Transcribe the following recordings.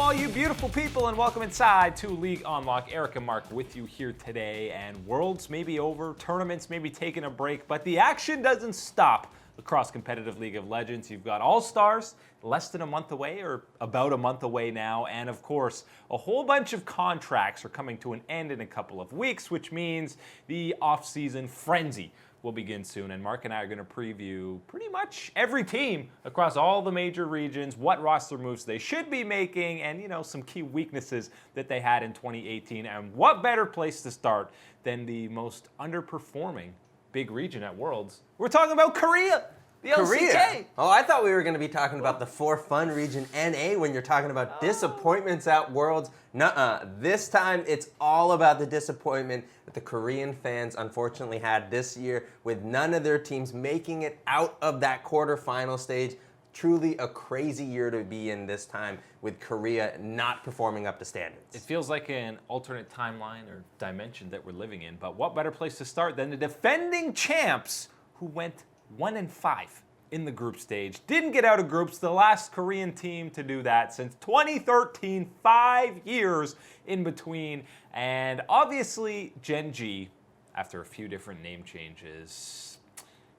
all you beautiful people, and welcome inside to League Unlock. Eric and Mark with you here today, and Worlds may be over, tournaments may be taking a break, but the action doesn't stop across competitive League of Legends. You've got All-Stars less than a month away, or about a month away now, and of course, a whole bunch of contracts are coming to an end in a couple of weeks, which means the off-season frenzy will begin soon, and Mark and I are going to preview pretty much every team across all the major regions, what roster moves they should be making, and some key weaknesses that they had in 2018. And what better place to start than the most underperforming big region at Worlds? We're talking about Korea. The LCK. Oh, I thought we were going to be talking about the For Fun region NA when you're talking about disappointments at Worlds. Nuh-uh. This time, it's all about the disappointment that the Korean fans unfortunately had this year, with none of their teams making it out of that quarterfinal stage. Truly a crazy year to be in this time, with Korea not performing up to standards. It feels like an alternate timeline or dimension that we're living in, but what better place to start than the defending champs who went 1-5 in the group stage. Didn't get out of groups, the last Korean team to do that since 2013, 5 years in between. And obviously, Gen.G, after a few different name changes,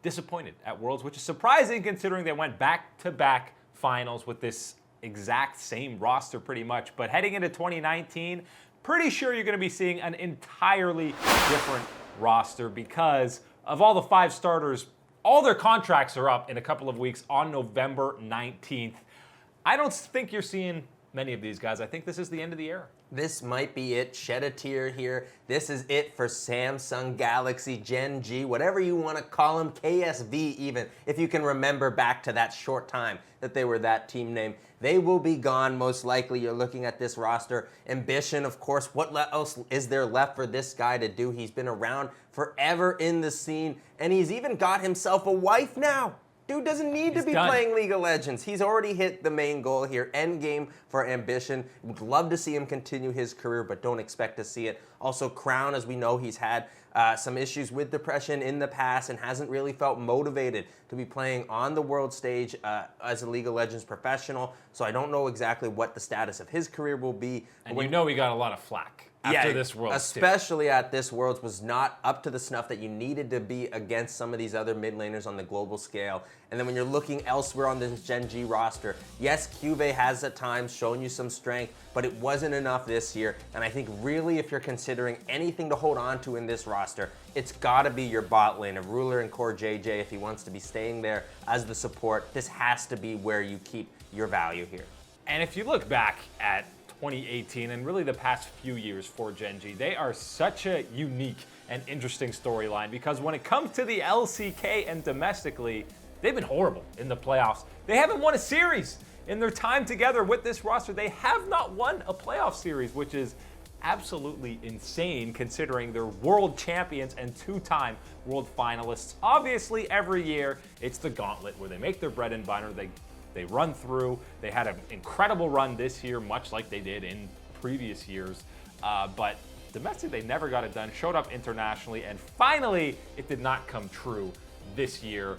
disappointed at Worlds, which is surprising considering they went back-to-back finals with this exact same roster pretty much. But heading into 2019, pretty sure you're going to be seeing an entirely different roster because of all the 5 starters. All their contracts are up in a couple of weeks on November 19th. I don't think you're seeing many of these guys. I think this is the end of the era. This might be it. Shed a tear here. This is it for Samsung Galaxy, Gen.G, whatever you want to call them, KSV even, if you can remember back to that short time that they were that team name. They will be gone most likely. You're looking at this roster. Ambition, of course, what else is there left for this guy to do? He's been around forever in the scene, and he's even got himself a wife now. Dude doesn't need to be playing League of Legends. He's already hit the main goal here. End game for Ambition. Would love to see him continue his career, but don't expect to see it. Also, Crown, as we know, he's had some issues with depression in the past and hasn't really felt motivated to be playing on the world stage as a League of Legends professional. So I don't know exactly what the status of his career will be. And we know he got a lot of flack after this Worlds, especially at this Worlds, was not up to the snuff that you needed to be against some of these other mid laners on the global scale. And then when you're looking elsewhere on this Gen.G roster, yes, Cuvée has at times shown you some strength, but it wasn't enough this year. And I think really if you're considering anything to hold on to in this roster, it's got to be your bot lane of Ruler and Core JJ if he wants to be staying there as the support. This has to be where you keep your value here. And if you look back at 2018 and really the past few years for Gen.G, they are such a unique and interesting storyline because when it comes to the LCK and domestically, they've been horrible in the playoffs. They haven't won a series in their time together with this roster. They have not won a playoff series, which is absolutely insane considering they're world champions and 2-time world finalists. Obviously, every year it's the gauntlet where they make their bread and butter. They run through. They had an incredible run this year, much like they did in previous years. But domestically, they never got it done. Showed up internationally, and finally, it did not come true this year.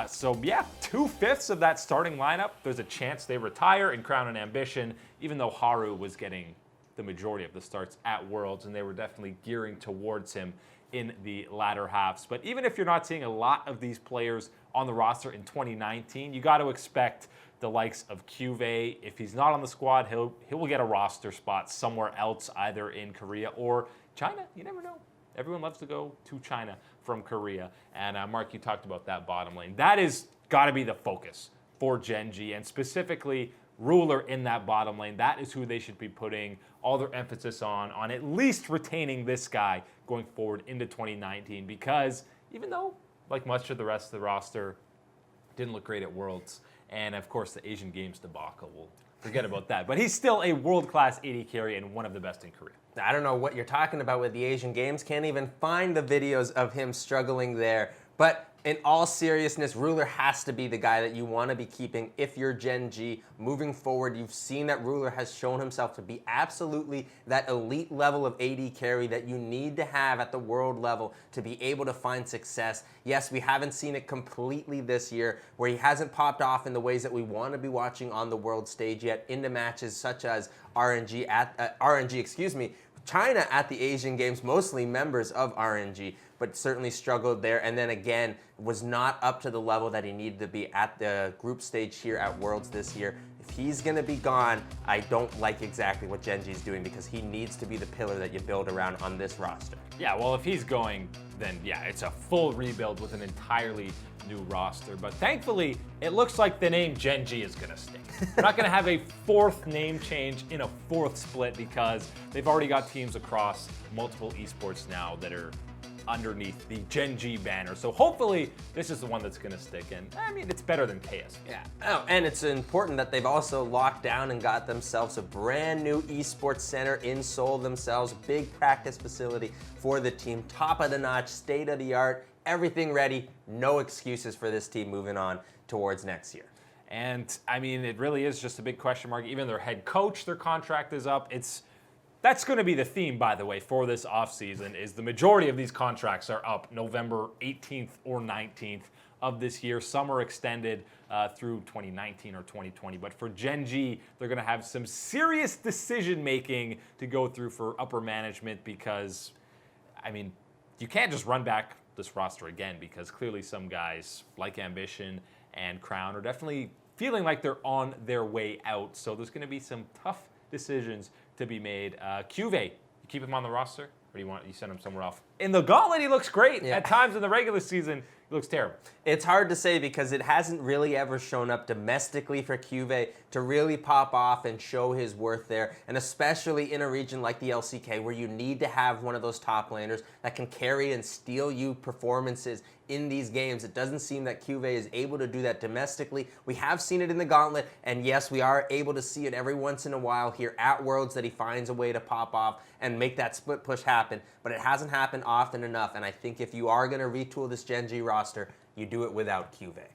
So yeah, 2/5 of that starting lineup, there's a chance they retire in Crown and Ambition, even though Haru was getting the majority of the starts at Worlds, and they were definitely gearing towards him in the latter halves. But even if you're not seeing a lot of these players on the roster in 2019, you got to expect the likes of Cuvée. If he's not on the squad, he will get a roster spot somewhere else, either in Korea or China. You never know. Everyone loves to go to China from Korea. And Mark, you talked about that bottom lane. That is got to be the focus for Gen.G, and specifically Ruler in that bottom lane. That is who they should be putting all their emphasis on at least retaining this guy going forward into 2019, because even though, like much of the rest of the roster, didn't look great at Worlds, and of course the Asian Games debacle, we'll forget about that, but he's still a world-class AD carry and one of the best in Korea. I don't know what you're talking about with the Asian Games. Can't even find the videos of him struggling there. But in all seriousness, Ruler has to be the guy that you want to be keeping if you're Gen.G. Moving forward, you've seen that Ruler has shown himself to be absolutely that elite level of AD carry that you need to have at the world level to be able to find success. Yes, we haven't seen it completely this year, where he hasn't popped off in the ways that we want to be watching on the world stage yet, into matches such as China at the Asian Games, mostly members of RNG, but certainly struggled there. And then again, was not up to the level that he needed to be at the group stage here at Worlds this year. If he's going to be gone, I don't like exactly what Gen.G is doing, because he needs to be the pillar that you build around on this roster. Yeah, well, if he's going, then yeah, it's a full rebuild with an entirely new roster. But thankfully, it looks like the name Gen.G is going to stick. We're not going to have a fourth name change in a fourth split, because they've already got teams across multiple esports now that are underneath the Gen.G banner. So hopefully this is the one that's going to stick. And I mean, it's better than KS. Yeah. Oh, and it's important that they've also locked down and got themselves a brand new esports center in Seoul themselves. Big practice facility for the team. Top of the notch, state of the art, everything ready. No excuses for this team moving on towards next year. And I mean, it really is just a big question mark. Even their head coach, their contract is up. That's going to be the theme, by the way, for this offseason, is the majority of these contracts are up November 18th or 19th of this year. Some are extended through 2019 or 2020. But for Gen.G, they're going to have some serious decision-making to go through for upper management, because, I mean, you can't just run back this roster again, because clearly some guys like Ambition and Crown are definitely feeling like they're on their way out. So there's going to be some tough decisions to be made. Cuve, you keep him on the roster, or do you send him somewhere else? In the Gauntlet, he looks great. Yeah. At times in the regular season, he looks terrible. It's hard to say, because it hasn't really ever shown up domestically for Cuve to really pop off and show his worth there, and especially in a region like the LCK, where you need to have one of those top laners that can carry and steal you performances in these games. It doesn't seem that Cuve is able to do that domestically. We have seen it in the Gauntlet, and yes, we are able to see it every once in a while here at Worlds, that he finds a way to pop off and make that split push happen, but it hasn't happened often enough. And I think if you are going to retool this Gen.G roster, you do it without Cuve.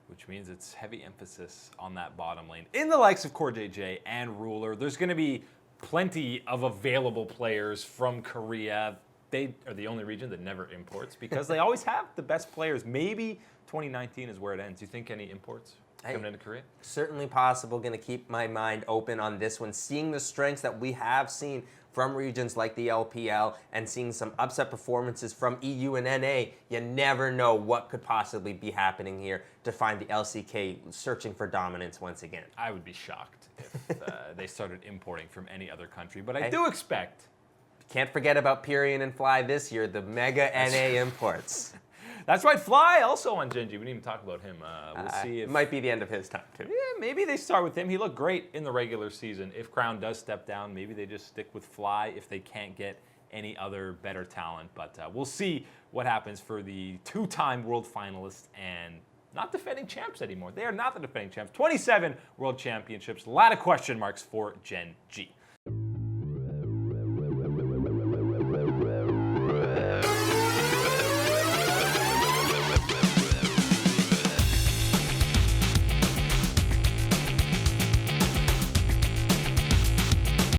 Which means it's heavy emphasis on that bottom lane. In the likes of CoreJJ and Ruler, there's going to be plenty of available players from Korea. They are the only region that never imports, because they always have the best players. Maybe 2019 is where it ends. Do you think any imports coming into Korea? Certainly possible. Going to keep my mind open on this one. Seeing the strengths that we have seen from regions like the LPL, and seeing some upset performances from EU and NA, you never know what could possibly be happening here to find the LCK searching for dominance once again. I would be shocked if they started importing from any other country, but I do expect. Can't forget about Pyrian and Fly this year, the mega NA imports. That's right, Fly also on Gen.G. We didn't even talk about him. We'll see if... It might be the end of his time, too. Yeah, maybe they start with him. He looked great in the regular season. If Crown does step down, maybe they just stick with Fly if they can't get any other better talent. But we'll see what happens for the two-time world finalists and not defending champs anymore. They are not the defending champs. 27 world championships. A lot of question marks for Gen.G.